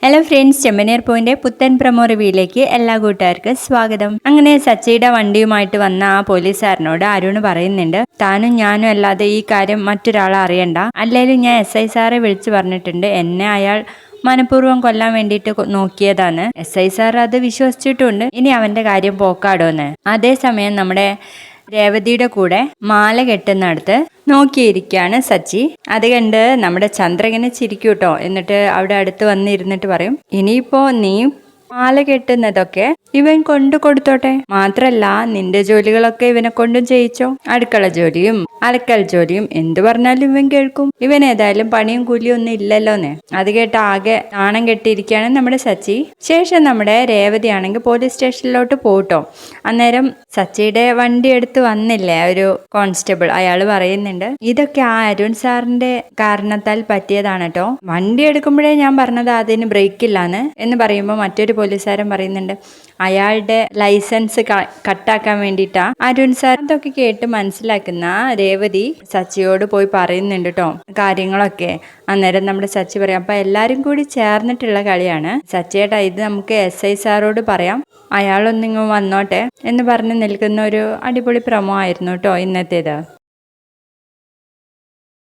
Hello friends, ചെമ്മനീർ പൂവിന്റെ പുത്തൻ promo റിവ്യൂയിലേക്ക് എല്ലാ കൂട്ടുകാർക്കും സ്വാഗതം. അങ്ങനെ സച്ചിയുടെ വണ്ടിയുമായിട്ട് വന്ന ആ പോലീസുകാരനോട് അരുണ് പറയുന്നുണ്ട്, താനും ഞാനും അല്ലാതെ ഈ കാര്യം മറ്റൊരാളെ അറിയണ്ട. അല്ലെങ്കിലും ഞാൻ SI സാറെ വിളിച്ചു പറഞ്ഞിട്ടുണ്ട്, എന്നെ അയാൾ മനഃപൂർവ്വം കൊല്ലാൻ വേണ്ടിയിട്ട് നോക്കിയതാണ്. SI സാർ അത് വിശ്വസിച്ചിട്ടുണ്ട്. ഇനി അവന്റെ കാര്യം പോക്കാടോന്ന്. അതേസമയം നമ്മുടെ രേവതിയുടെ കൂടെ മാല കെട്ടുന്നിടത്ത് നോക്കിയിരിക്കുകയാണ് സച്ചി. അത് കണ്ട് നമ്മുടെ ചന്ദ്ര ഇങ്ങനെ ചിരിക്കൂട്ടോ. എന്നിട്ട് അവിടെ അടുത്ത് വന്നിരുന്നിട്ട് പറയും, ഇനിയിപ്പോ നീ മാല കെട്ടുന്നതൊക്കെ ഇവൻ കൊണ്ടു കൊടുത്തോട്ടെ, മാത്രല്ല നിന്റെ ജോലികളൊക്കെ ഇവനെ കൊണ്ടും ചെയ്യിച്ചോ. അടുക്കള ജോലിയും അലക്കൽ ജോലിയും എന്തു പറഞ്ഞാലും ഇവൻ കേൾക്കും. ഇവൻ ഏതായാലും പണിയും കൂലിയും ഒന്നും ഇല്ലല്ലോന്ന്. അത് കേട്ട് ആകെ നാണം കെട്ടിയിരിക്കുകയാണ് നമ്മുടെ സച്ചി. ശേഷം നമ്മുടെ രേവതി ആണെങ്കിൽ പോലീസ് സ്റ്റേഷനിലോട്ട് പോട്ടോ. അന്നേരം സച്ചിയുടെ വണ്ടി എടുത്ത് വന്നില്ലേ ഒരു കോൺസ്റ്റബിൾ, അയാൾ പറയുന്നുണ്ട്, ഇതൊക്കെ ആ അരുൺ സാറിന്റെ കാരണത്താൽ പറ്റിയതാണ് കേട്ടോ. വണ്ടി എടുക്കുമ്പോഴേ ഞാൻ പറഞ്ഞത് അതിന് ബ്രേക്ക് ഇല്ലാന്ന് എന്ന് പറയുമ്പോൾ മറ്റൊരു പോലീസുകാരൻ പറയുന്നുണ്ട്, അയാളുടെ ലൈസൻസ് കട്ടാക്കാൻ വേണ്ടിയിട്ടാ അരുൺ സാർ. അതൊക്കെ കേട്ട് മനസ്സിലാക്കുന്ന രേവതി സച്ചിയോട് പോയി പറയുന്നുണ്ട് കേട്ടോ കാര്യങ്ങളൊക്കെ. അന്നേരം നമ്മുടെ സച്ചി പറയാം, അപ്പൊ എല്ലാരും കൂടി ചേർന്നിട്ടുള്ള കളിയാണ് സച്ചിയേട്ടാ, ഇത് നമുക്ക് SI സാറോട് പറയാം, അയാളൊന്നിങ്ങ് വന്നോട്ടെ എന്ന് പറഞ്ഞ് നിൽക്കുന്ന ഒരു അടിപൊളി പ്രമോ ആയിരുന്നു കേട്ടോ ഇന്നത്തേത്.